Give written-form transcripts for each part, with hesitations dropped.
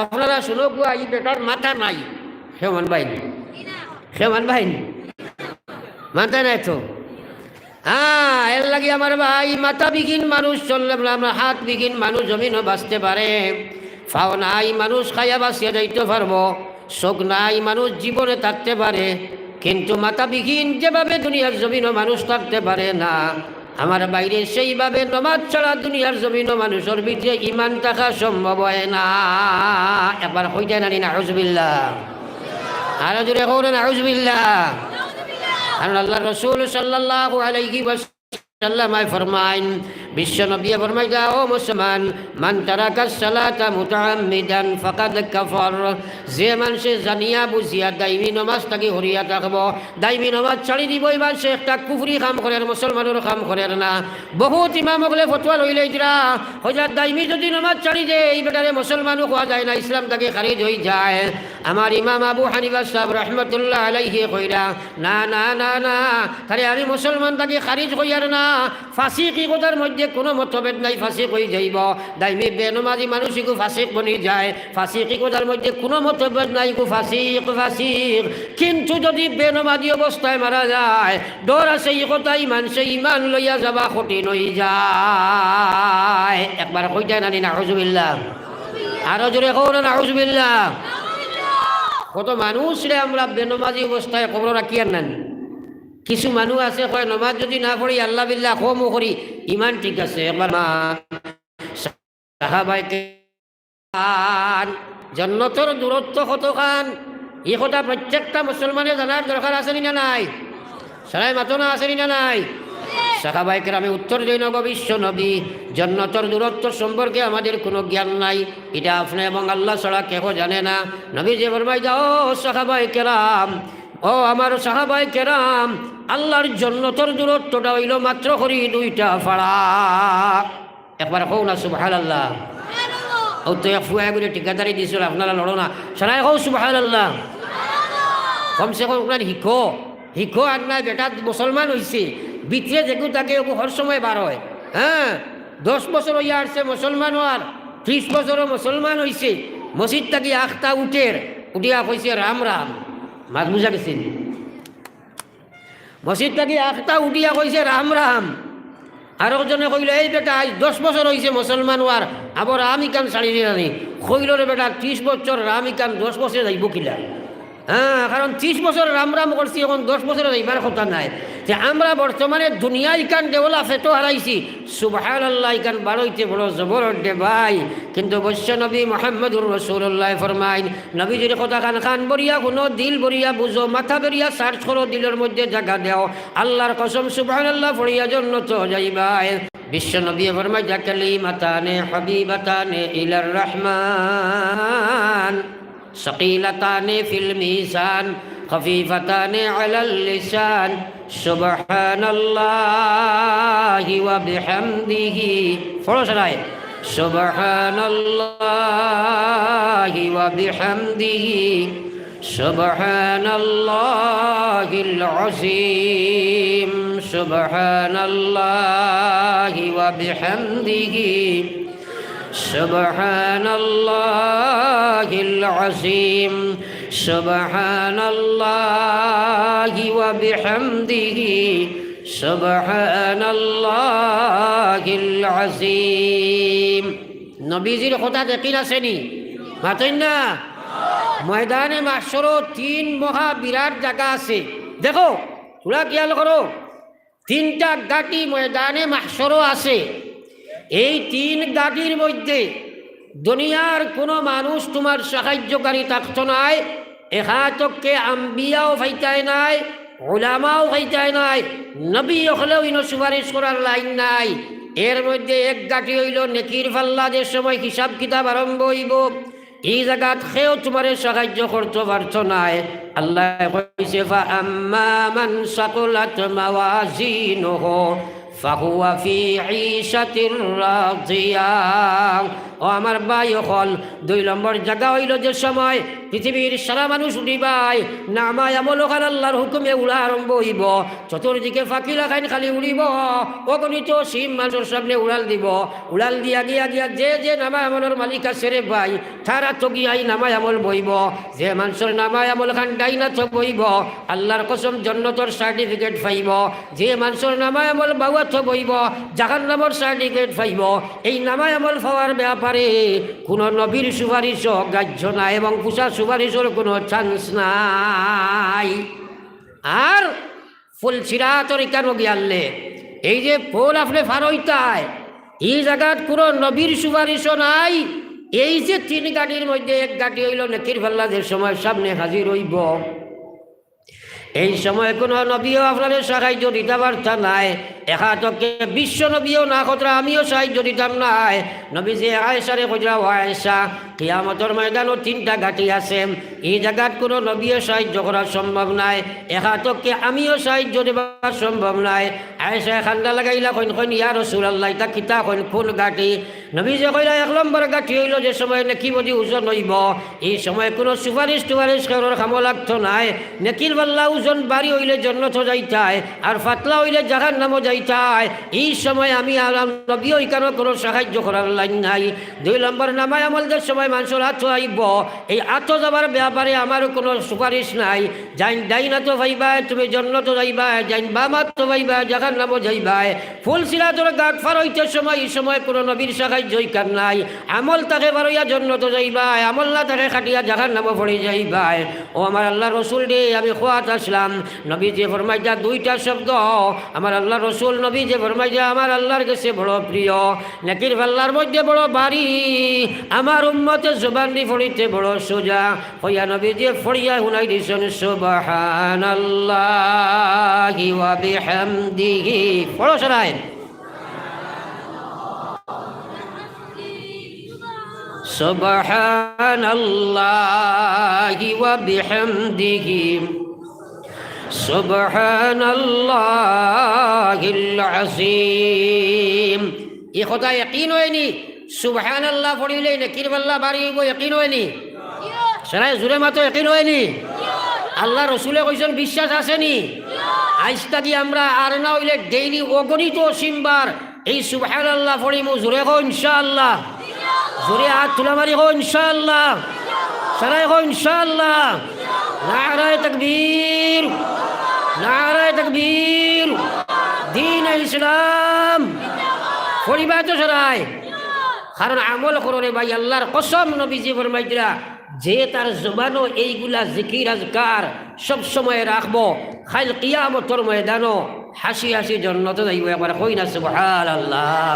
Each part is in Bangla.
আপনারা শুনো গো এই বেটার মাথা নাই সেমান বাহিনী সেমান বাহিনী মাথা নাই তো এর লাগে আমার ভাই মাথা বিঘিন মানুষ চললে আমরা হাত বিঘিন মানুষ জমিনও বাঁচতে পারে ফাও নাই মানুষ খাইয়া বাঁচিয়ে যাইতে পারবো চোখ নাই মানুষ জীবনে থাকতে পারে কিন্তু মাথা বিঘিন যেভাবে দুনিয়ার জমিনও মানুষ থাকতে পারে না আমার বাইরে সেইভাবে নমাজ ছাড়া দুনিয়ার জমিনও মানুষের ভিতরে ইমান থাকা সম্ভব হয় না একবার হইতে নানি নাউজুবিল্লাহ আরো জোরে হোক নাউজুবিল্লাহ কারণ আল্লাহ রসুল সাল্লাল্লাহু আলাইহি ওয়াসাল্লাম ফরমাইন বিশ্ব নবী ফরমাই ও মুসলমান মান তারাকা সালাতা মুতাআম্মিদান ফাকাদ কাফার যে মানুষ জানিয়া বুঝিয়া দাইমি নামাজ তাকে হরিয়া থাকব দাইমি নামাজ ছাড়ি দিবই মানুষ একটা কুফরি কাম করে মুসলমানের কাম করে না বহুত ইমাম হলে ফতোয়া লইলে ইতরা হযরত দাইমি যদি নামাজ ছাড়ি দে এই বেটারে মুসলমানও হওয়া যায় না ইসলাম তাকে খারিজ হয়ে যায় আমার ইমাম আবু হানিফা সাহেব রহমতুল্লাহ আলাইহি কইরা না না না না তারে আমি মুসলমান তাকে খারিজ কইয়ার না ফাসিকি কথার মধ্যে কোনো মতভেদ নাই ফাসিক হয়ে যাইব দাইমি বেনমাজি মানুষকে ফাসিক বনি যায় ফাসিকি কথার মধ্যে কোনো মতভেদ নাই কো ফাসিক ফাসিক কিন্তু যদি বেনমাজি অবস্থায় মারা যায় ডর আছে এই কথা ইমান লইয়া যাবা কঠিন হয়ে যায় একবার কইতে নানি নাউজুবিল্লাহ আরো জোরে কও না নাউজুবিল্লাহ কত মানুষ রে আমরা বেনমাজি অবস্থায় কবর রাখিয়ার নেন কিছু মানুষ আছে কয় নমাজ যদি না পড়ি আল্লাহ বিল্লাহ কমও করি ইমান ঠিক আছে একবার সাহাবায়ে জান্নাতের দূরত্ব কতখান এই কথা প্রত্যেকটা মুসলমানের জানার দরকার আছে না নাই সবাই মাতো না আছে না নাই সাহাবায়ে কেরামে উত্তর দেন বিশ্ব নবী জান্নাতের দূরত্ব সম্পর্কে আমাদের কোনো জ্ঞান নাই এটা আপনি এবং আল্লাহ ছাড়া কেউ জানে না নবী যে ফরমাই দাও সাহাবায়ে কেরাম ও আমার সাহাবায়ে কেরাম আল্লাহর জান্নাতের দূরত্বটা হইল মাত্র করি 2টা ফাড়া একবার কও না সুবহানাল্লাহ ও তো ফুয়া বলে ঠিকাদারি দিছিল আপনারা লড়ো না সবাই কও সুবহানাল্লাহ কমসে কম আপনার হিকো আর না বেটা মুসলমান হয়েছে ভিতরে দেখো তাকে হর সময় বার হয় 10 বছর হইয়া আসছে মুসলমান হওয়ার 30 বছরও মুসলমান হয়েছে মসজিদ থাকি আখতা উঠিয়া কইছে রাম রাম মাছ বুঝা গেছেন মসজিদ থাকি আখতা উঠিয়া কইছে রাম রাম আর একজনে কইল এই বেটা আজ 10 বছর হয়েছে মুসলমান হওয়ার আবার আমি কান ছাড়ি দিলানি কইল রে বেটা 30 বছর রামি কান 10 বছর যাইব কিলা কারণ 30 বছর রাম রাম করছি এখন 10 বছর যাইবার কথা নাই যে আমরা বর্তমানে দুনিয়া ইকান ডেভেলপ এত হারাইছি সুবহানাল্লাহ ইকান বাড়ইতে বড় জবর দে ভাই কিন্তু বৈশ্য নবী মুহাম্মদুর রাসূলুল্লাহ ফরমাইন নবী যদি কথা কান বরিয়া কোনো দিল বরিয়া বুঝো মাথা বরিয়া সার্চ করো দিলের মধ্যে জায়গা দাও আল্লাহর কসম সুবহানাল্লাহ পড়িয়া জান্নাত যাইবা বিশ্ব নবী ফরমায় যা কালিমাতানে হাবিবাতানে ইলার রহমান সকিলাতানে ফিল মিজান খফিফাতানে আলাল লিসান সুবহানাল্লাহি ওয়া বিহামদিহি ফরসায় সুবহানাল্লাহি ওয়া বিহামদিহি সুবহানাল্লাহিল আযীম সুবহানাল্লাহি ওয়া বিহামদিহি সুবহানাল্লাহিল আযীম সুবহানাল্লাহি ওয়া বিহামদিহি সুবহানাল্লাহিল আযীম নবীজির কথা দেখিন আসেনি মাতেন না ময়দানে মাহশর 3 মহা বিরাট জায়গা আছে দেখো তোরা খেয়াল করো 3টা গাটি ময়দানে মাহশর আছে এই 3 গাটির মধ্যে দুনিয়ার কোনো মানুষ তোমার সাহায্যকারী থাকতো নাই এখাতকে আম্বিয়াও ফাইতায় নাই উলামাও ফাইতায় নাই নবী হলেও ইনো সুপারিশ করার লাইন নাই এর মধ্যে এক গাটি হইল নেকির ফাল্লাদের সময় হিসাব কিতাব আরম্ভ হইব এই জায়গাত কেউ তোমার সাহায্য করতে পারতো নাই আল্লাহ কইছে ফাআম্মা মান সাকুলাত মাওয়াজিনুহু ফাহুয়া ফি ঈশাতির রাদিয়া ও ও আমার ভাই হল 2 নম্বর জায়গা হইল যে সময় পৃথিবীর সারা মানুষ উঠিবাই নামায় আমল ওখান আল্লাহর হুকুমে উড়া আরম্ভ হইব চতুর্দিকে ফাঁকি লাগাইন খালি উড়িব অগণিত সিম মানুষের সামনে উড়াল দিব উড়াল দিয়া গিয়া গিয়া যে নামায় আমলের মালিক আছে রে ভাই তারা তো গিয়াই নামায় আমল বইব যে মানুষের নামায় আমল খান ডাইনা তো বইব আল্লাহর কসম জান্নাতের সার্টিফিকেট পাইব যে মানুষের নামায় আমল বাউয়া তো বইব জাহান্নামের সার্টিফিকেট পাইব এই নামায় আমল পাওয়ার ব্যাপারে কোনো নবীর সুপারিশও গ্রাহ্য নাই এবং পুষা সুপারিশের কোনো চান্স নাই আর ফুল সিরাতর কেন গিয়ালে এই যে ফুল আপনি ফারইতায় এই জায়গাত কোনো নবীর সুপারিশও নাই এই যে 3 গাড়ির মধ্যে 1 গাড়ি হইল নেকির ফাল্লাদের সময় সামনে হাজির হইব এই সময় কোনো নবীও আপনাদের সাহায্য দিতে পারতাম নাই একাতকে বিশ্ব নবীও না কতরা আমিও সাহায্য দিতাম নাই নবী যে আয়েশারে কইরা ও আয়েশা কিয়ামতের ময়দানও 3টা ঘাটি আছে এই জায়গাত কোনো নবীও সাহায্য করা সম্ভব নাই একাতকে আমিও সাহায্য দেওয়া সম্ভব নাই আয়েশা খান্ডা লাগাইলা কইন ইয়া রাসূলুল্লাহ এটা কিতা কোন ঘাটি নবী যে কইরা 1 নম্বর ঘাটি হইল যে সময় নেকি বদি ওজন হইব এই সময় কোনো সুপারিশ করার কাম লাগতো নাই নেকির বাল্লা ওজন বাড়ি হইলে জান্নাত যাইতায় আর ফাতলা হইলে জাহান্নামও যাইতায় এই সময় আমি আর নবী ওইখানে কোনো সাহায্য করার লাইন নাই 2 নম্বর নামায় আমলদের সময় মানুষের হাত আইব এই হাত যাবার ব্যাপারে আমারও কোনো সুপারিশ নাই যাইন ডাইনা তো ভাইবা তুমি জান্নাত যাইবা যাইন বামা তো ভাইবা জাহান্নামও যাইবা ফুল সিরাতের গাঁট ফার হইতে সময় এই সময় কোনো নবীর সাহায্য ইকার নাই আমল তাকে বারইয়া জান্নাত যাইবা আমল না তাকে খাটিয়া জাহান্নামও পড়ে যাইবা ও আমার আল্লাহ রসুল রে আমি খোয়াত আসলাম নবী যে ফরমাইয়া 2টা শব্দ আমার আল্লাহ রসুল নবী যে ফরমাইয়া আমার আল্লাহর কাছে বড় প্রিয় নেকির পাল্লার মধ্যে বড় ভারী আমার উম্মতের জবান দি ফড়িতে বড় সোজা হইয়া নবী যে ফড়িয়া শুনাই দিছেন সুবহানাল্লাহি ওয়া বিহামদিহি পড়ো সরাই সুবহানাল্লাহি ওয়া বিহামদিহি সুবহানাল্লাহিল আযীম এই কথা ইয়াকিন হয়নি সুবহানাল্লাহ পড়িলে নেকির পাল্লা বাড়িব ইয়াকিন হয়নি সরাই জোরে মাতো ইয়াকিন হয়নি আল্লাহ রসুলে কইছেন বিশ্বাস আসেনি আজ থাকি আমরা আর না হইলে ডেইলি অগণিত সিমবার এই সুবহানাল্লাহ পড়িমু জোরে কো ইনশাআল্লাহ জোরে হাত তুলা মারি কো ইনশাআল্লাহ সরাই কো ইনশাআল্লাহ নারায়ে তাকবীর নারায়ে তাকবীর দ্বীন ইসলাম পড়িবা তো সরাই কারণ আমল করলে ভাই আল্লাহর কসম নবীজি ফরমাইছিলা যে তার জবানও এইগুলা জিকির আজকার সব সময় রাখবো খাইল কিয়ামতের ময়দানও হাসি হাসি জান্নাত যাইব একবার কই না সুবহানাল্লাহ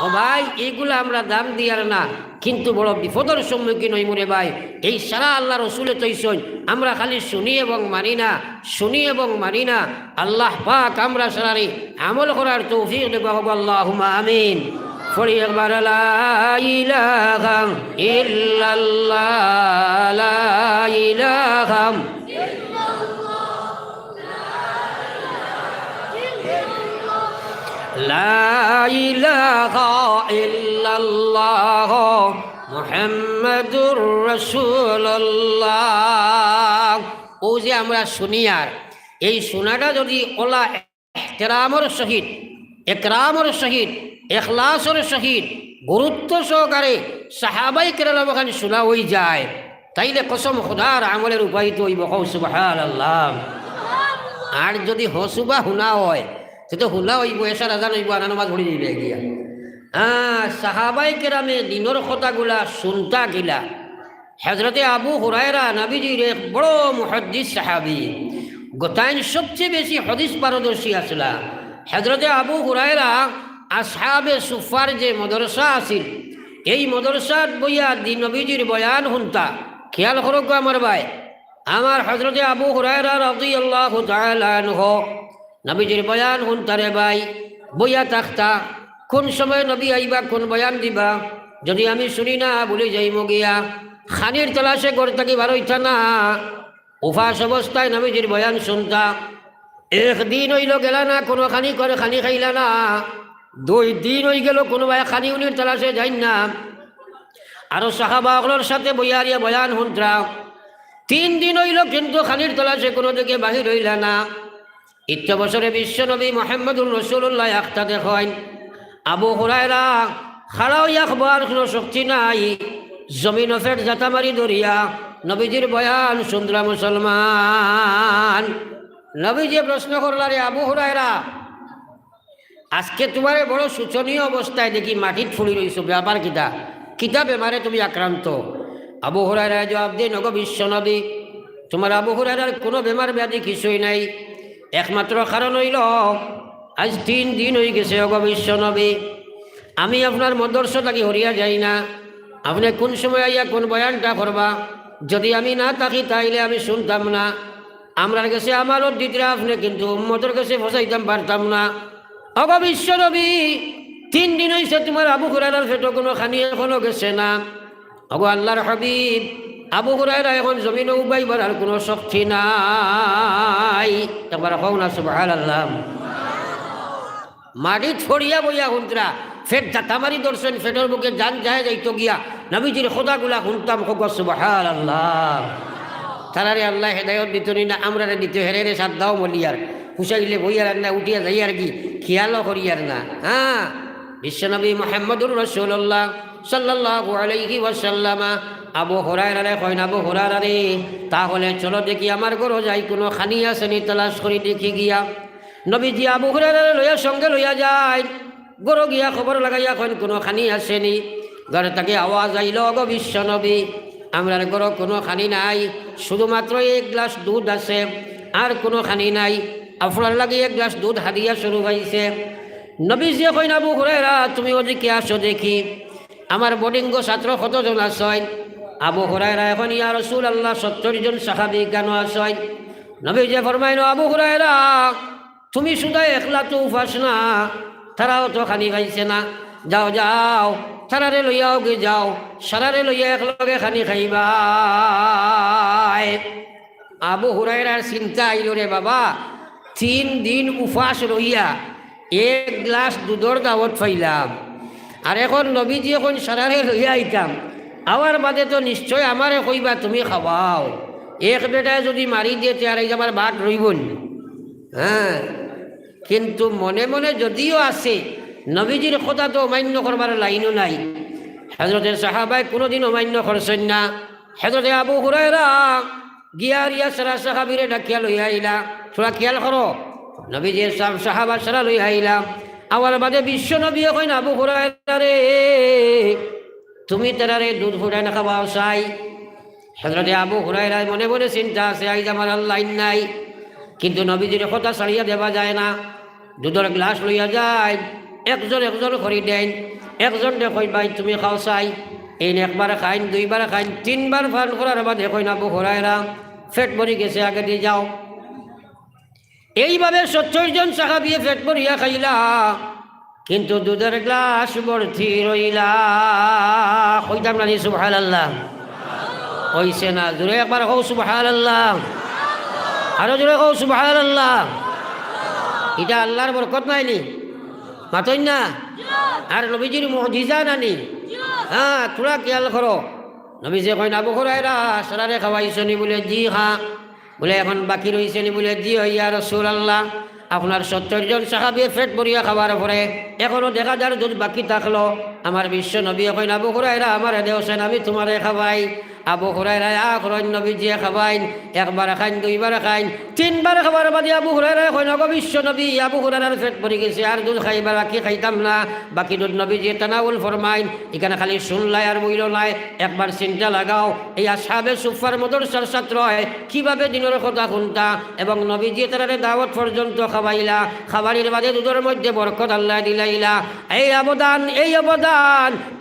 ও ভাই এইগুলা আমরা দাম দিয়ার না কিন্তু বড় বিপদের সম্মুখীন হইমু রে ভাই এই সারা আল্লাহ রসুলে তৈছন আমরা খালি শুনি এবং মানি না আল্লাহ পাক আমরা সারারে আমল করার তৌফিক দেব আল্লাহুম্মা আমিন ফরি একবার লা ইলাহা ইল্লাল্লাহ লা ইলাহা লা ইলাহা ইল্লাল্লাহ মুহাম্মাদুর রাসূলুল্লাহ ও যে আমরা শুনি আর এই শোনাটা যদি ওলা ইহতিরামের সহিত ইকরামের সহিত ইখলাসের সহিত গুরুত্ব সহকারে সাহাবাই কেরাম ওখানে শোনা হয়ে যায় তাইলে কসম খোদার আমলের উপায় তো হইব সুবহানাল্লাহ আর যদি হসুবা শুনা হয় তো হুলা হইব এসার আজান হইব আনা নামাজ পড়ে যাইবে গিয়া সাহাবাই কেরামে দিনের কথাগুলা শুনতা গিলা হজরতে আবু হুরায়রা নবীজির এক বড় মুহাদ্দিস সাহাবী গোটাইন সবচেয়ে বেশি হদিস পারদর্শী আসলা হজরতে আবু হুরায়রা আসহাবে সুফার যে মদরসা আছিল এই মদরসাত বইয়া দি নবীজির বয়ান শুনতা খেয়াল করক আমার ভাই আমার হজরতে আবু হুরায়রা রাদিয়াল্লাহু তাআলা আনহু নবীজির বয়ান শুনতারে ভাই বইয়া থাকতা কোন সময় নবী আইবা কোন বয়ান দিবা যদি আমি শুনি না বলে যাইব গিয়া খানির তলাশে করে থাকি বার হইতা না উপাস অবস্থায় নবীজির বয়ান শুনতা একদিন হইল গেলা না কোনো খানি করে খানি খাইলা না 2 দিন হয়ে গেল কোনো ভাই খানি উনির তালাশে যাই না। আরো সাহাবাগুলোর সাথে বইয়ারিয়া বয়ান হুনরা 3 দিন হইল কিন্তু খানির তালাশে কোনো দিকে বাহির হইল না। ইচ্ছা বছরে বিশ্বনবী মুহাম্মদুর রাসূলুল্লাহ আখতা দেখেন আবু হুরায়রা খাড়া হইয়া খবর কোনো শক্তি নাই, জমিন ফেট জাতা মারি দরিয়া নবীজির বয়ান সুন্দরা মুসলমান। নবীজি প্রশ্ন করলারে আবু হুরায়রা, আজকে তোমার বড় শোচনীয় অবস্থায় দেখি মাটিত ফুলি রইছো, ব্যাপার কিতা কিতা বেমারে তুমি আক্রান্ত? আবু হুরায়রা জবাব দিয়ে নগ বিশ্বনবী, তোমার আবু হুরায়রার কোনো বেমার ব্যাধি কিছুই নাই, একমাত্র কারণ হইল আজ 3 দিন হয়ে গেছে অগ বিশ্বনবী আমি আপনার মদর্শ থাকি হরিয়া যাই না। আপনি কোন সময় আইয়া কোন বয়ানটা করবা, যদি আমি না থাকি তাইলে আমি শুনতাম না। আমরার কাছে আমারও দিতরা আপনি কিন্তু উম্মতের কাছে ফসাইতাম পারতাম না। অগ বিশ্বনবী 3 দিন হয়েছে তোমার আবু হুরায়রার পেটে কোনো খানি এখনো গেছে না। অগ আল্লাহর হাবিব, আবু হুরায়রা এখন জমিনে উবাইবার আর কোনো শক্তি নাই। একবার কও না সুবহানাল্লাহ। মাটি ছড়িয়া বইয়া হুন্তরা ফেট জাতা মারি দর্শন ফেটের বুকে জান যায় যাইতো গিয়া নবীজির খোদাগুলা শুনতাম হোক সুবহানাল্লাহ। তারারে আল্লাহ হেদায়ত দিত না, আমরা দিত হেরে সাত দাও মলিয়ার হুসাইলে বইয়ার না উঠিয়া যাই আর কি খেয়ালও করিয়ার না। হ্যাঁ, বিশ্বনবী মুহাম্মদুর রাসূলুল্লাহ সাল্লাল্লাহু আলাইহি ওয়াসাল্লাম আবু হুরায়রারে কইন, আবু হুরায়রা রে তাহলে চলো দেখি আমার ঘর যাই কোনো খানি আসেনি তালাশ করি দেখি গিয়া। নবীজি আবু হুরায়রারে লইয়া সঙ্গে লইয়া যায়, গরো গিয়া খবর লাগাইয়া কইন কোনো খানি আসেনি। ঘরে তাকে আওয়াজ আইল, গো বিশ্বনবী আমরার ঘর কোনো খানি নাই, শুধুমাত্র 1 গ্লাস দুধ আছে আর কোনো খানি নাই, আপনার লাগে 1 গ্লাস দুধ হাদিয়া শুরু হয়েছে। নবীজি কইন, আবু হুরায়রা তুমি ওদিকে আসো দেখি আমার বোর্ডিঙ্গ ছাত্র কতজন আসেন। আবু হুরায়রা এখন ইয়া রাসূলুল্লাহ 70 জন সাহাবী কেন আসেন? নবীজি ফরমাইল, আবু হুরায়রা তুমি শুধু একলা তো উপাস না, তারাও তো খানি খাইছে না, যাও যাও তারারে লইয়াও গে যাও, সারারে লইয়া একলগে খানি খাইবা। আবু হুরায়রার চিন্তা আইল রে বাবা, 3 দিন উপাস রইয়া 1 গ্লাস দুধর দাওয়াত পাইলাম, আর এখন নবীজি এখন সারারে লইয়া আইতাম, আওয়ার বাদে তো নিশ্চয় আমারে কইবা তুমি খাওয়াও। এক বেটায় যদি মারি দিয়ে আর এই আমার বাদ রইবন। হ্যাঁ, কিন্তু মনে মনে যদিও আছে নবীজির কথা তো অমান্য করবার লাইনও নাই। হযরতের সাহাবায় কোনোদিন অমান্য করছেন না। হযরতে আবু হুরায়রা গিয়ারিয়া সারা সাহাবীরে ডাকিয়া লইয়া আইলা, থোড়া খেয়াল করো, নবীজির সাহাবা সারা লইয়া আইলা। আওয়ার বাদে বিশ্ব নবী কইন, আবু হুরায়রা রে তুমি তারারে দুধ ফুটাই না খাওয়াও চাই। হযরতে আবু হুরায়রা মনে মনে চিন্তা আছে, আইজ আমার আল্লাহ নাই, কিন্তু নবীজির কথা ছাড়িয়া দেওয়া যায় না। দুধের গ্লাস লইয়া যায়, একজন করে দেন, একজন দেখই ভাই তুমি খাও চাই, এই 1 বার খাইন, 2 বার খাইন, 3 বার ফান করার বাদে কইন, আবু হুরায়রা পেট ভরি গেছে, আগে দিয়ে যাও। এইভাবে 70 জন সাহাবী পেট ভরিয়া খাইলা, কিন্তু দুধের গ্লাস ভর্তি রইলা। কইতাম না সুবহানাল্লাহ? হইছে না? জোরে একবার কও সুবহানাল্লাহ, আরো জোরে কও সুবহানাল্লাহ। এটা আল্লাহর বরকত নাইনি? মাতই না? আর নবীজির মুজিজা নানি? হ্যাঁ, তোরা খেয়াল করো। নবীজি কইন, আবু হুরায়রা সারারে খাওয়াইছনি? বলে জি হ্যাঁ। বলে এখন বাকি রইছেনি? বলে জি ইয়া রাসূলুল্লাহ। আপনার 70 জন সাহাবী পেট ভরিয়া খাবার পরে এখনো দেখা যার দুধ বাকি থাকলো। আমার বিশ্ব নবী কইন, আবু হুরায়রা আমার দেওছেন, আমি তোমারে খাওয়াই। আবু হুরায়রা আখরণ নবীজি খাওয়াইন, 1 বার খাইন, 2 বার খাইন, 3 বার খাবার বাদে আবু হুরায়রা কইন, গো বিশ্ব নবী আবু হুরায়রার পেট ভরি গেছে, আর দুধ খাইবার বাকি খাইতাম না। বাকি দুধ নবীজি তানাউল ফরমাইন। এখানে খালি শুনলাই আর বইল নাই, একবার চিন্তা লাগাও, এই আসহাবে সুফার মদরসার ছাত্র হয় কিভাবে দিনের কথা শুনতা এবং নবীজি তারারে দাওয়াত পর্যন্ত খাওয়াইলা, খাবারের বাদে দুধের মধ্যে বরকত আল্লাহ দিলাইলা। এই অবদান,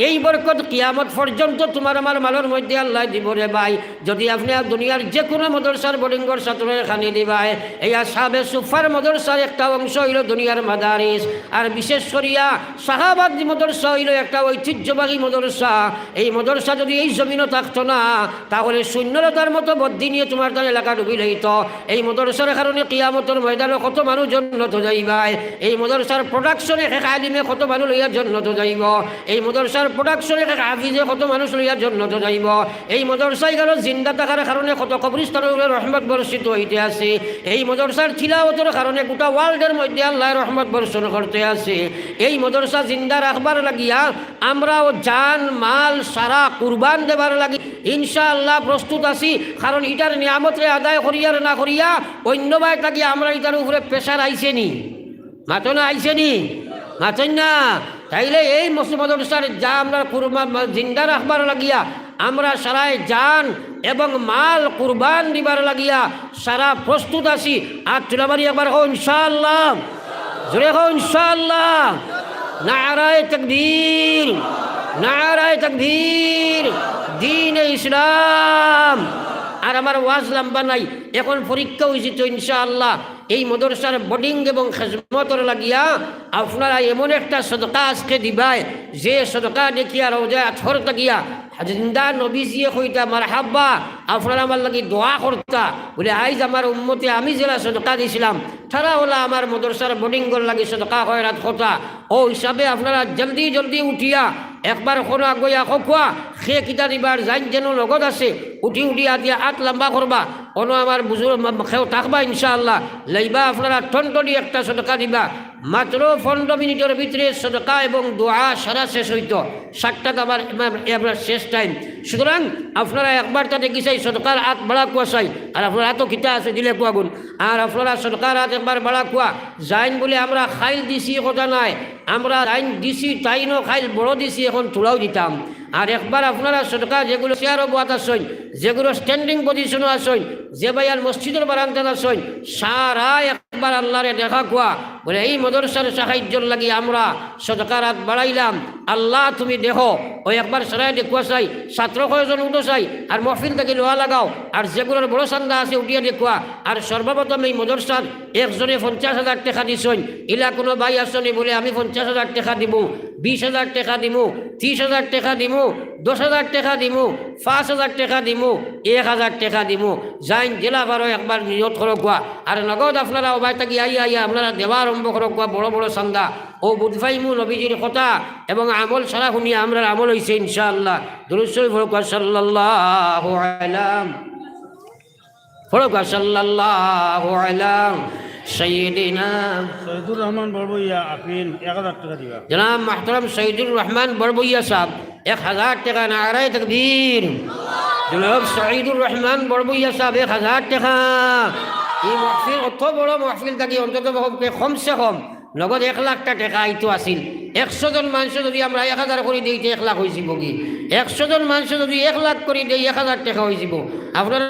এই বরকত কিয়ামত পর্যন্ত তোমার আমার মালের মধ্যে আল্লাহ দিব রে ভাই। যদি আপনি দুনিয়ার যে কোনো মদরসার বোর্ডিংর ছাত্রের খানি দিবাই, এই আসাবে সুফার মদরসার একটা অংশ হইল দুনিয়ার মাদারিস। আর বিশেষ করিয়া শাহাবাদ মদরসা হইল একটা ঐতিহ্যবাহী মদরসা। এই মদরসা যদি এই জমিনও থাকতো না, তাহলে শূন্যতার মতো বদ্ধি নিয়ে তোমার তার এলাকা ডুবি লইত। এই মদরসার কারণে কিয়ামতের ময়দানে কত মানুষ জন্নত যাইবাই। এই মদরসার প্রোডাকশনে এক আলিমে কত মানুষ লইয়া জন্নত যাইব। এই মদরসার প্রোডাকশনে এক হাফিজে কত মানুষ লইয়া জন্নত যাইব। এই মদরসায় গেল জিন্দা থাকার কারণে কত কবরিস্তানের রহমত বর্ষিত হইতে আছে। এই মদরসার খিলাফতের কারণে গোটা ওয়ার্ল্ডের মধ্যে আল্লাহ রহমত বর্ষণ করতে আছে। এই মদরসা জিন্দা রাখবার লাগিয়া আমরাও জান মাল সারা কুরবান দেবার লাগি ইনশাআল্লাহ প্রস্তুত আছি। কারণ ইটার নিয়ামতে আদায় করিয়ার না করিয়া অন্য ভাই থাকি আমরা ইটার উপরে প্রেশার আইসেনি, মাতো না আইসেনি, মাতেন না। তাইলে এই মদরসার যা আমরা কুরবান জিন্দা রাখবার লাগিয়া আমরা সারাই জান এবং মাল কুরবান দিবার লাগিয়া সারা প্রস্তুত আছি। আর তুলাবারি একবার হো ইনশাআল্লাহ, জোরে হো ইনশাআল্লাহ। নারায়ে তাকবীর, নারায়ে তাকবীর, দ্বীন ইসলাম। আর আমার ওয়াজ লম্বা নাই, এখন পরীক্ষা হয়েছে তো ইনশাআল্লাহ এই মদরসার বোর্ডিং এবং খেজমতর লাগিয়া আপনারা এমন একটা সদকা আজকে দিবাই যে সদকা দেখিয়া রোজা আথর তাকিয়া জিন্দা নবীজিয়ে কইতা মারহাবা, আপনারা আমার লাগি দোয়া করতা বলে আইজ আমার উম্মতে আমি যেটা সদকা দিছিলাম তারা হলা আমার মদরসার বোর্ডিংর লাগি সদকা খয়রাত কথা। ও হিসাবে আপনারা জলদি জলদি উঠিয়া একবার কোনো আগইয়া খোয়া সে কিতা দিবার যাই যেন লগত আছে উঠি উঠিয়া দিয়া হাত লম্বা করবা। কোনো আমার বুজুর্গ খেও থাকবা ইনশাআল্লাহ লইবা আপনারা টনটনি একটা সদকা দিবা। মাত্র 15 মিনিটের ভিতরে সদকা এবং দোয়া সারা শেষ হইতো। 7টা আমার শেষ টাইম। সুতরাং আপনারা একবার তাতে কিসাই সদকার হাত বাড়া কুয়া চাই। আর আপনার হাতও খিতা আছে দিলে কুয়া গুণ। আর আপনারা সদকার হাত একবার বাড়া কুয়া যাইন বলে আমরা খাইল দিছি কথা নাই, আমরা আইন দিছি তাইনও খাইল বড় দিছি এখন তোলাও দিতাম। আর একবার আপনারা সদকা যেগুলো চেয়ারও বাত আসেন, যেগুলো স্ট্যান্ডিং পজিশনও আসেন, যে ভাইয়ার মসজিদের বারান্দাত আসেন, সারা একবার আল্লাহরে দেখা কুয়া বলে এই মদরসার সাহায্যর লাগি আমরা সদকার হাত বাড়াইলাম। আল্লাহ তুমি দেখো ওই একবার সরাই দেখুয়া চাই, ছাত্র কয়জন উঠো চাই, আর মহফিল থেকে লোহা লাগাও, আর যেগুলোর বড় চান্দা আছে উঠিয়া দেখুয়া। আর সর্বপ্রথম এই মদরসার একজনে 50,000 টাকা দিছেন। ইলা কোনো ভাই আসনি বলে আমি 50,000 টাকা দিব, 20,000 টাকা দিব, 30,000 টাকা দিব, 10,000 টাকা দিব, 5,000 টাকা দিব, 1,000 টাকা দিব। যাইন জেলা বারো একবার নিয়ত করো কোয়া। আর নগদ আপনারা ওবাই থাকি আইয়া আইয়া আপনারা দেওয়া আরম্ভ করো কোয়া বড় বড় চান্দা। ও বুধভাইমু নবীজির কথা এবং আমল সারা শুনিয়া আমরা আমল হয়েছে ইনশাআল্লাহ। দুরূদ শরীফ পড়ো কোয়া সাল্লাল্লাহু আলাইহি পড়ো কোয়া সাল্লাল্লাহু আলাইহি সৈয়দিনা শহীদুর রহমান বড়বইয়া আফিন 1000 টাকা দিবা। জনাব মাহতারাম শহীদুর রহমান বড়বইয়া সাহেব 1000 টাকা। নারায়ে তাকবীর। জনাব শহীদুর রহমান বড়বইয়া সাহেব 1000 টাকা। এই মাহফিল অত বড় মাহফিল থাকি অন্তত কমসে কম নগদ 1 লাখ টাকা আইতো আসিল। 100 জন মানুষ যদি আমরা 1000 করে দিই 1 লাখ হয়ে যাব কি? 100 জন মানুষ যদি 1 লাখ করে দিই 1000 টাকা হয়ে যাব। আপনারা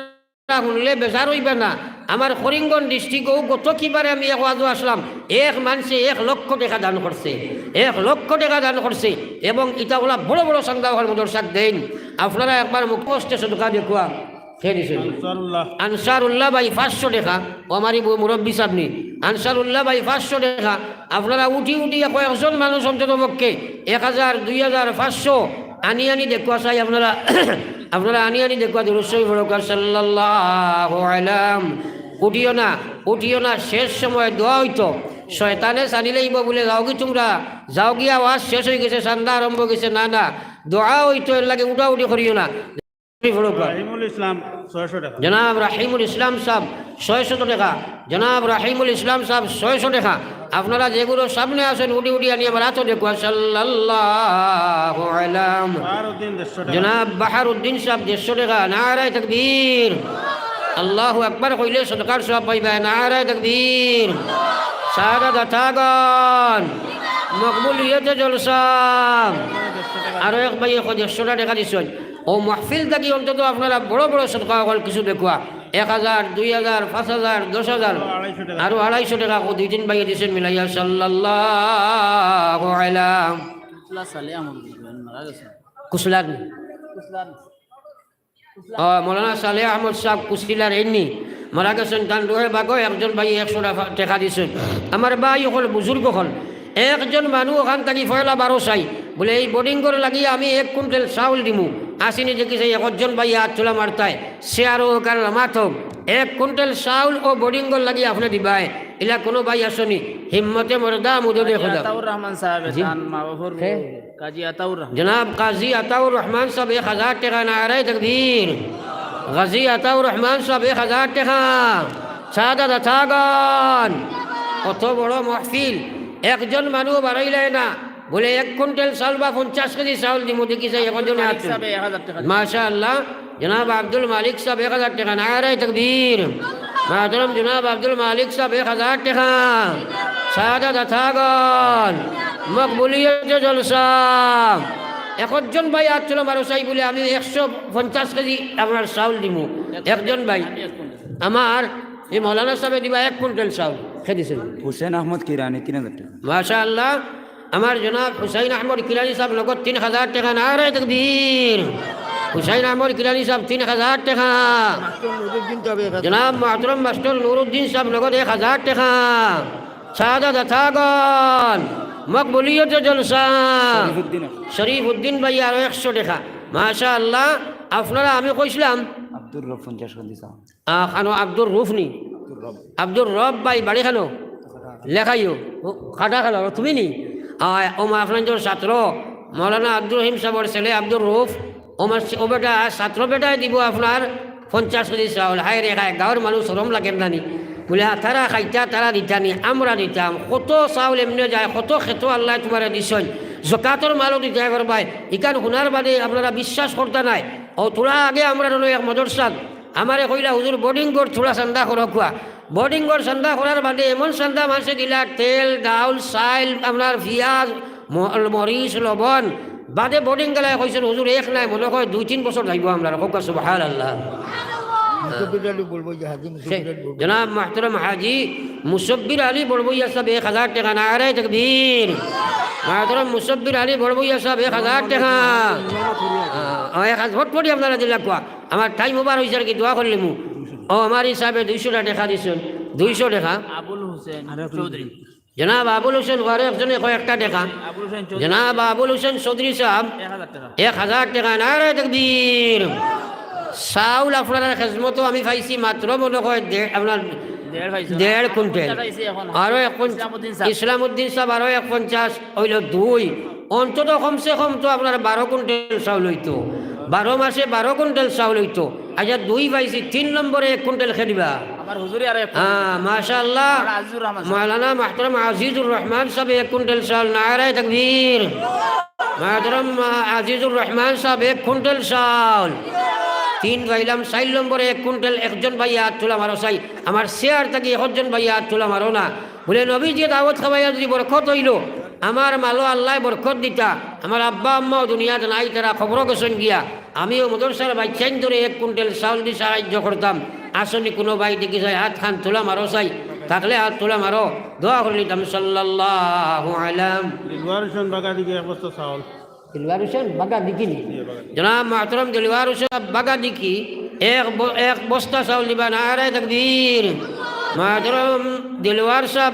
শুনলে বেজার হইবে না। আমার করিমগঞ্জ ডিস্ট্রিক্টও গত কিবারে আমি ওয়াজও আসলাম, এক মানুষে 1 লক্ষ টাকা দান করছে, 1 লক্ষ টাকা দান করছে। এবং এটা ওলা বড় বড় চান্দা হল মদরসাক দেন। আপনারা একবার মুখস্থে সদকা দেখুয়া আনসারুল্লাহ ভাই 500 টাকা। ও আমারই মুরব্বী সাবনি আনসারুল্লাহ ভাই 500 টাকা। আপনারা উঠি উঠি কয়েকজন মানুষ অন্তত পক্ষে 1000, 2000, 500 আনি আনি দেখুয়া চাই। আপনারা আপনারা আনি আনি দেখুয়া দুরূদ পড়ো সাল্লাল্লাহু আলাইহি। উঠিও না শেষ সময় দোয়া হইতো শয়তানে জানিলেইব বলে যাও কি তোমরা যাও গিয়া আওয়াজ শেষ হয়ে গেছে, চান্দা আরম্ভ গেছে। না না, দোয়া হইতো এর লাগে উঠা উঠি করিও না। রাহিমুল ইসলাম 600 টাকা। জনাব রাহিমুল ইসলাম সাহেব 600 টাকা। জনাব রাহিমুল ইসলাম সাহেব 600 টাকা। আপনারা যেগুলো সামনে আসেন উঠি উঠি আনি আমার হাতও দেখুয়া সাল্লাল্লাহু আলাইহি। জনাব বাহারউদ্দিন সাহেব 150 টাকা। নারায়ে তাকবীর। আল্লাহু আকবার কইলে সদকার সওয়াব পাইবা। নারায়ে তাকবীর। শাহাদাত আতাগন মকবুলিয়তে জলসা। আরো এক ভাই 150 টাকা দিছেন। ও মাহফিল থাকি অন্তত আপনারা বড় বড় সদকা হল কিছু দেখুয়া 1000, 2000, 5000, 10000 আরো 250 টাকা 2-3 ভাই দিছেন মিলাইয়া সাল্লাল্লাহু আলাইহি। কুসলার মৌলানা সালেহ আহমদ সাহেব কুশিলার এমনি মারা গেছেন তান রোহে বাগো একজন ভাই 100 টাকা দিছেন আমার ভাই হল বুজুর্গ হল একজন মানুষ ওখান থাকি ফয়লা 12 চাই বলে এই বোর্ডিং করে লাগিয়ে আমি 1 কুইন্টাল চাউল দিমু আসিনি দেখিছে একজন ভাই হাত তোলা মারতায় সে আরো কার মাথক 1 কুইন্টাল চাউল ও বোর্ডিং করে লাগিয়ে আপনি দিবাই এলা কোনো ভাই আসনি হিম্মতে মরদা মুদে খোদা আতাউর রহমান সাহেব তান মাওফর কাজী আতাউর রহমান जनाब काजी अताउर रहमान साहब 1000 টাকা নারে তকবীর গাজী আতাউর রহমান সাহেব 1000 টাকা সাদা দাতাগান কত বড় মাহফিল একজন মানুষ বাড়াইলে না বলে 1 কুইন্টাল চাউল বা 50 কেজি চাউল দিমু দেখিছে একজনে হাত সাহেব 1000 টাকা মাশাআল্লাহ जनाब আব্দুল মালিক সাহেব 1000 টাকা নারে তকবীর মাহতরম जनाब আব্দুল মালিক সাহেব 1000 টাকা সাদা দাতাগান মকবুলিয়ত জলসা একজন ভাই আচ্ছিল মারো চাই বলে আমি 150 কেজি আপনার চাউল দিমু একজন ভাই আমার এই মৌলানা সাহেব দিবা 1 কুইন্টাল চাউল খেদিছেন হুসেন আহমদ কিরানি 3000 টাকা মাশাআল্লাহ আমার জনাব হুসাইন আহমদ কিরানি সাহেব নগদ 3000 টাকা নারে তাকবীর হুসাইন আহমদ কিরানি সাহেব 3000 টাকা জনাব মুহতারাম মাস্টার নুরুদ্দিন সাহেব নগদ 1000 টাকা সাদা দাতাগণ মকবুলিয়ত জলসা শরীফুদ্দিন শরীফ উদ্দিন ভাই আরো 100 টাকা মাশাআল্লাহ আপনারা আমি কইছিলাম আব্দুর রব 50 টাকা দিছা খানো আব্দুর রুফনি আব্দুর রব ভাই বাড়ি খানো লেখাইও খাটা খালো তুমি নি ও মা আপনার ছাত্র মৌলানা আব্দুর রহিম সাহেবের ছেলে আব্দুর রুফ ও বেটা ছাত্র বেটায় দিব আপনার 50 কেজি চাউল হায় রে খায় গাঁৱৰ মানুষ শরম লাগেন নানি বলে তারা খাইতা তারা দিতানি আমরা দিতাম কত চাউল এমনি যায় কত খেতো আল্লাহ তোমার দিছই জকাতর মালও দিতে করবাই ইকান শুনার বাদে আপনারা বিশ্বাস করতে নাই ও তোরা আগে আমরা রলো এক মদরসাদ আমারে কইলা হুজুর বোর্ডিং কর থোড়া চান্দা করো কুয়া বোর্ডিং কর চান্দা করার বাদে এমন চান্দা মাসে দিলা তেল ডাউল চাইল আপনার পিঁয়াজ মরিচ লবণ বাদে বোর্ডিং গেলায় কইছেন হুজুর এক নাই মনে হয় 2-3 বছর যাইব আমরা কোকা সুবহানাল্লাহ जनाब मोहतरम हाजी मुसब्बिर अली बड़बैया साहब 1000 টাকা नारे तकबीर मोहतरम मुसब्बिर अली बड़बैया साहब 1000 টাকা ভটফটি আপনারা দিলা কোয়া আমার টাইম ওভার হয়েছে আর কি দোয়া করলে মু ও আমার হিসাবে 200 টাকা দিছেন 200 টাকা আবুল হোসেন চৌধুরী জনাব আবুল হোসেন ঘরে একজনে কয়েকটা টাকা আবুল হোসেন চৌধুরী জনাব আবুল হোসেন চৌধুরী সাহেব 1000 টাকা 1000 টাকা নারে তকবীর চাউল আপনার খেজমতো আমি পাইছি মাত্র মনে হয় আপনার 1.5 কুইন্টাল আরো 1 ইসলামউদ্দিন সাহেব আরো 150 হইল 2 অন্তত কমসে কম তো আপনার 12 কুইন্টাল চাউল হইতো 12 মাসে 12 কুইন্টাল চাউল হইতো আচ্ছা 2 পাইছি 3 নম্বরে 1 কুইন্টাল খেদিবা আমার হুজুরি আর মাশাআল্লাহ আজিজুর রহমান মাওলানা মুহতারাম আজিজুর রহমান সাহেব 1 কুইন্টাল চাউল নারে তাকবীর মুহতারাম আজিজুর রহমান সাহেব 1 কুইন্টাল চাউল 3 পাইলাম 4 নম্বরে 1 কুইন্টাল একজন ভাই হাত তোলা মারো চাই আমার শেয়ার থাকি একজন ভাই হাত তোলা মারো না বলে নবীজি দাওয়াত খাওয়াইয়া যদি বরকত হইল আমার মালো আল্লাহ বরকত দিতা আমার আব্বা আম্মাও দুনিয়াতে নাই তারা খবর গেছেন গিয়া আমিও মদরসার বাচ্চাইন ধরে 1 কুইন্টাল চাউল দিয়ে সাহায্য করতাম আসনি কোনো ভাই দেখি যায় হাত খান তোলা মারো চাই থাকলে হাত তোলা মারো দোয়া করলিতাম সাল্লাল্লাহু আলাইহি দিলওয়ার হোসেন বাগা দিকে এক বস্তা চাউল दिलवार हुसैन बागा दिखी नहीं जनाब मोहतरम दिलवार हुसैन बागा दिखी एक बस्ता चाउल दिबा नारे तकबीर मोहतरम दिलवार साहब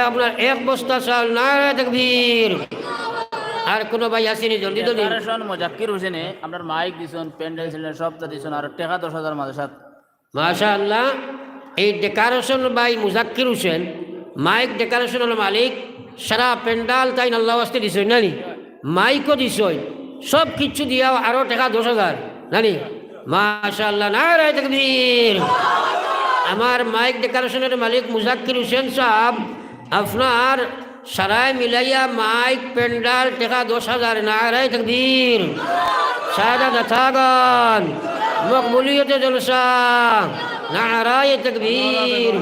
अपना एक बस्ता चाउल नारे तकबीर আর কোনো ভাই আসেনি জলদি জলদি ডেকারেশন মুজাক্কির হোসেনে আপনার মাইক দিছেন প্যান্ডেল ছিলেন সবটা দিছেন আর টাকা 10000 মাঝে সাথ মাশাআল্লাহ এই ডেকারেশন ভাই মুজাক্কির হোসেন মাইক ডেকারেশনের মালিক সারা প্যান্ডাল তাই আল্লাহ ওয়াস্তে দিছেন নানি মাইকও দিছই সব কিছু দিয়া আরো টাকা 10000 নানি মাশাআল্লাহ নারে তাকবীর আমার মাইক ডেকোরেশনের মালিক মুজাক্কির হোসেন সাহেব আপনার সারায় মিলাইয়া মাইক প্যান্ডাল টাকা 10000 নারে তাকবীর সাদা দাতাগণ মকবুলিয়ত জলসা নারে তাকবীর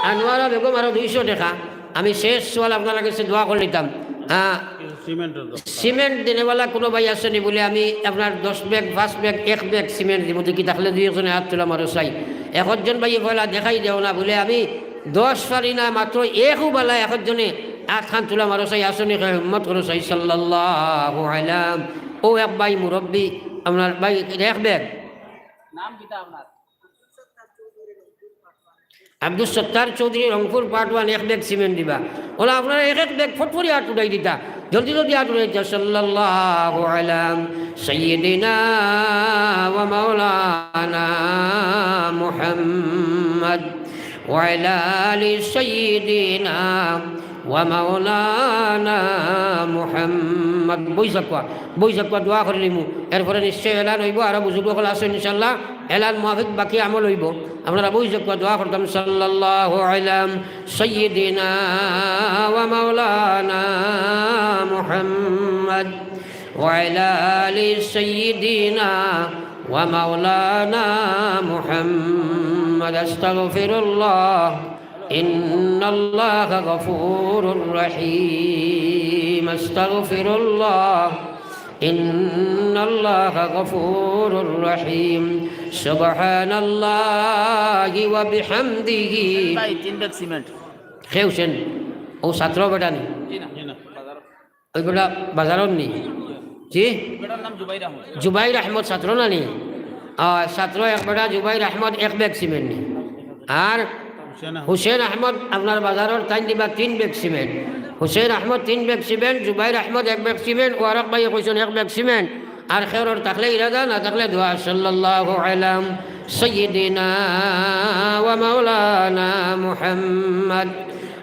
আনোয়ারা বেগম আরো 200 টাকা আমি শেষ সোয়াল আপনার কাছে দোয়া করে নিতাম সিমেন্ট দিনেওয়ালা কোনো ভাই আসেনি বলে আমি আপনার 10 ব্যাগ 5 ব্যাগ 1 ব্যাগ সিমেন্ট দিব কি থাকলে 2 জনে হাত তোলা মারো চাই একজন ভাই বলা দেখাই দেও না বলে আমি 10 পারি না মাত্র একও বেলা একজনে হাত খান তোলা মারো চাই আসেনি হিম্মত করো চাই সাল্লাল্লাহু আলাইহি ও এক ভাই মুরব্বী আপনার ভাই 1 ব্যাগ নাম কিতা আপনার? আব্দুল সত্তার চৌধুরী রংপুর পার্ট 1 এক ব্যাগ সিমেন্ট দিবা ওলা আপনারা এক এক ব্যাগ ফটফরি হাত উঠাই দিতা জলদি জলদি হাত উঠাই দিতা সাল্লাল্লাহু আলা সাইয়্যিদিনা ওয়া মাওলানা মুহাম্মদ ওয়া আলা আলি সাইয়্যিদিনা ওয়া মাওলানা মুহাম্মদ বই যাকওয়া দোয়া করে নিমু এরপরে নিশ্চয় এলান হইব আর বুজুর্গসকল আছে ইনশাআল্লাহ এলান মুআফিক বাকি আমল হইব আপনারা বই যাকওয়া দোয়া করতাম সাল্লাল্লাহু আলা সাইয়্যিদিনা ওয়া মাওলানা মুহাম্মদ ওয়া আলা আলি সাইয়্যিদিনা ওয়া মাওলানা মুহাম্মদ আস্তাগফিরুল্লাহ ইন্নাল্লাহা গফুরুর রহিম আস্তাগফিরুল্লাহ ইন্নাল্লাহা গফুরুর রহিম সুবহানাল্লাহি ওয়া বিহামদিহি ভাই 3 ব্যাগ সিমেন্ট খেউছেন ও ছাত্র বেটা নি জি না বাজার ওই বেটা বাজারত নি জি বেটার নাম জুবাইর আহমদ জুবাইর আহমদ ছাত্র না নি ছাত্র এক বেটা জুবাইর আহমদ এক ব্যাগ সিমেন্ট নি আর হুসেন আহমদ আপনার বাজারের তাই দিবা 3 bag cement Hussain Ahmad 3 bag cement Zubair Ahmad 1 bag cement ওয়ারক ভাই কইছেন 1 ব্যাগ সিমেন্ট আর খেরর থাকলে ইরাদা না থাকলে দোয়া সাল্লাল্লাহু আলা সাইয়্যিদিনা ওয়া মাওলানা মুহাম্মদ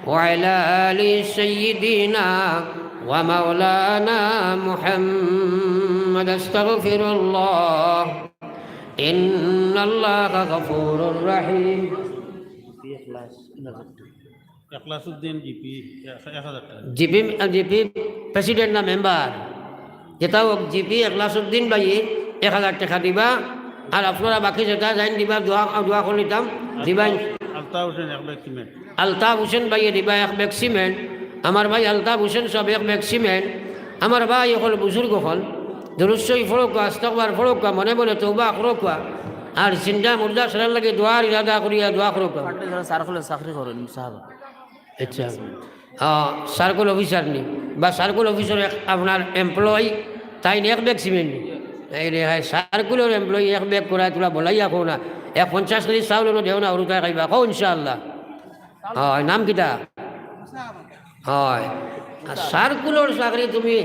ওয়া আলা আলি সাইয়্যিদিনা ওয়া মাওলানা মুহাম্মদ আস্তাগফিরুল্লাহ ইন্নাল্লাহা গফুরুর রহিম একলাসউদ্দিন জিপি 1000 টাকা জিপি প্রেসিডেন্ট না মেম্বার যেটা হোক জিপি একলাসউদ্দিন ভাই 1000 টাকা দিবা আর আপনারা বাকি যেটা যাইন দিবা দোয়া করে নিতাম দিবা আলতাফ হোসেন এক ব্যাগ সিমেন্ট আলতাফ হোসেন ভাই দিবা 1 ব্যাগ সিমেন্ট আমার ভাই আলতাফ হোসেন সব 1 ব্যাগ সিমেন্ট আমার ভাই হল বুজুর্গ হল দুরূদ শরীফ ফরকা ইস্তিগফার ফরকা মনে মনে তওবা ফরকা আর জিন্দা মুর্দা সরার লাগে দোয়ার ইরাদা করিয়া দোয়া ফরকা সার্কুলে চাকরি করেন সাহাবা আচ্ছা সার্কুল অফিসার নি বা সার্কুল অফিসার আপনার এমপ্লয়ি তাই 1 ব্যাগ সিমেন্ট নি এই রে হাই সার্কুলের এমপ্লয়ি 1 ব্যাগ করায় তোরা বলাইয়া কো না 50 কেজি চাউল দেও না ওরুটা খাইবা কো ইনশাআল্লাহ হয় নাম কিটা হয় সার্কুলের চাকরি তুমি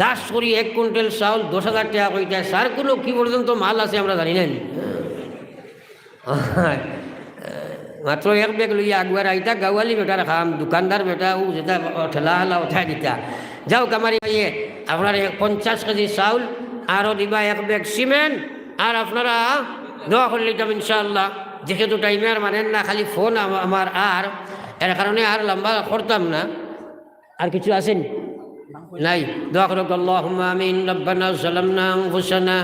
দাস করি 1 কুইন্টাল চাউল 10,000 টাকা কইতা সার্কুলও কি পর্যন্ত মাল আছে আমরা জানি না মাত্র 1 ব্যাগ লইয়া একবার আইতা গাওয়ালি বেটার খাম দোকানদার বেটা ও যেটা ঠেলা হালা উঠাই দিতা যাও কামারি ভাইয়ে আপনার 50 কেজি চাউল আরও দিবা 1 ব্যাগ সিমেন্ট আর আপনারা দোয়া করে লিতাম ইনশাআল্লাহ যেহেতু টাইমে আর মানেন না খালি ফোন আমার আর এর কারণে আর লম্বা করতাম না আর কিছু আছেন নাই দোয়া করো আল্লাহুম্মা আমিন রব্বানা যালামনা আনফুসানা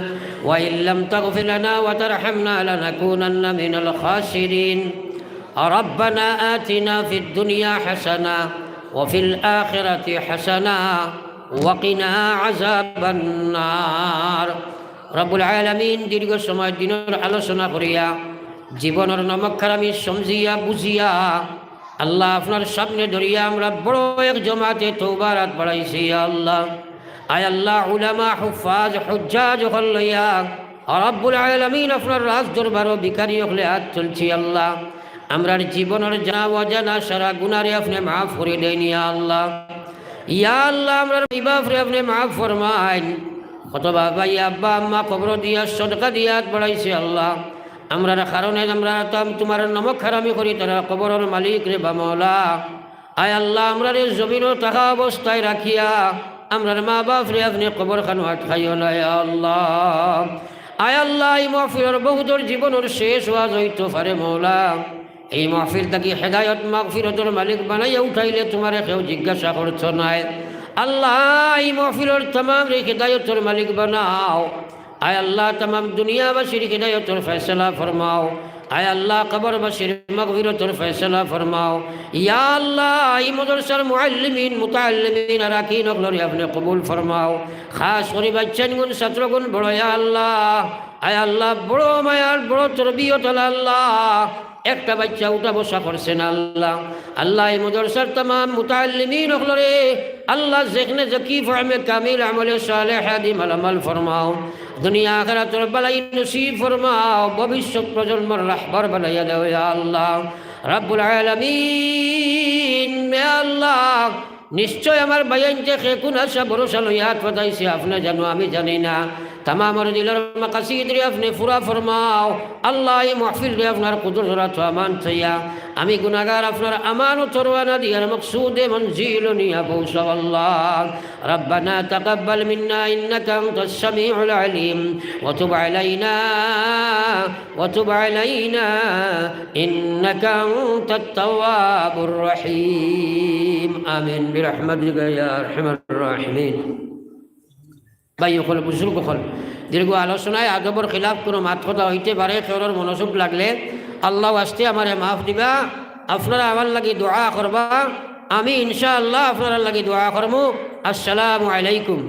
ওয়া ইল্লাম তাগফির লানা ওয়া তারহামনা লানাকুনান্না মিনাল খাসিরিন ربنا آتنا في الدنيا حسنة وفي الآخرة حسنة وقنا عذاب النار رب العالمين দীর্ঘ সময় দিনের আলোচনা করিয়া জীবনের নমকরামি সমজিয়া বুঝিয়া আল্লাহ আপনার সামনে ধরিয়া আমরা বড় এক জমাতে তওবার হাত বাড়াইছি আল্লাহ আয় আল্লাহ উলামা হুফাজ হুজ্জাজ হল্লাইয়া রব্বুল আলামিন আপনার রাজ দরবার ভিখারি হলে হাত চলছি আল্লাহ আমরার জীবনের জানা অজানা সারা গুনারে আপনি মাফ করে দেন ইয়া আল্লাহ আমরার বিবাহরে আপনি মাফ ফরমাইন কত বাবা আব্বা আম্মা কবর দিয়া সদকা দিয়া বাড়াইছে আল্লাহ আমরার কারণে আমরা তোমার নমক হারামি করি তারা কবরের মালিক রে বা মওলা আয় আল্লাহ আমরার জমিনও থাকা অবস্থায় রাখিয়া আমরার মা বাপ রে আপনি কবর খানো আটকাইও না আল্লাহ আয় আল্লাহ এই মাহফিলের বহুদূর জীবনের শেষ হওয়া যাইতে পারে মওলা এই মাহফিল থাকি হেদায়ত মাগফিরতের মালিক বানাইয়া উঠাইলে তোমার কেউ জিজ্ঞাসা করছ নাই আল্লাহ এই মাহফিলের तमाम হেদায়তের মালিক বানাও আয় আল্লাহ तमाम দুনিয়াবাসীর হেদায়তের ফয়সালা ফরমাও আয় আল্লাহ কবরবাসীর মাগফিরতের ফয়সালা ফরমাও ইয়া আল্লাহ এই মাদ্রাসার মুআল্লিমিন মুতাআল্লিমিন আরাকিন ওগুলোর আপনি কবুল ফরমাও খাস করে বাচ্চাগুন ছাত্রগুন বড় ইয়া আল্লাহ আয় আল্লাহ বড় মায়ার বড় তরবিয়ত আল্লাহ একটা বাচ্চা উঠা বসা করছেন আল্লাহ আল্লাহ এই মাদ্রাসার तमाम মুতাআল্লিমিন ওগুলোরে আল্লাহ যেখানে যকি ফাহমে কামিল আমলে সালেহ আদি মালামাল ফরমাও দুনিয়া আখিরাতের বালাই নসিব ফরমাও, ভবিষ্যৎ প্রজন্মের রাহবার বানাইয়া দাও ইয়া আল্লাহ রাব্বুল আলামিন। ইয়া আল্লাহ, নিশ্চয় আমার বাইন যে কোন আশা ভরসা লইয়া পাঠাইছে আপনি জানো, আমি জানি না। তামামর দিলের মাকাসিদ রে আপনি পুরা ফরমাও আল্লাহ। এই মাহফিল রে আপনার কুদরত আমান চাইয়া আমি গুনাহগার আপনার আমানত রওয়ানা দিয়ার মকসুদে মনজিল নিয়া পৌঁছাও আল্লাহ। রব্বানা তাকাব্বাল মিন্না ইন্নাকা আনতাস সামিউল আলিম ওয়া তুব আলাইনা ইন্নাকা আনতাত তাওয়াবুর রহিম। আমিন বিরহমাতিকা ইয়া আরহামার রাহিমিন। ভাই সকল বুজুর্গ সকল, দীর্ঘ আলোচনায় আদবর খিলাফ কোনো মাত কথা হইতে পারে, কেউর মনোযোগ লাগলে আল্লাহ আসতে আমারে মাফ দিবা। আপনারা আমার লাগি দোয়া করবা, আমি ইনশাআল্লাহ আপনারা লাগি দোয়া করবো। আসসালামু আলাইকুম।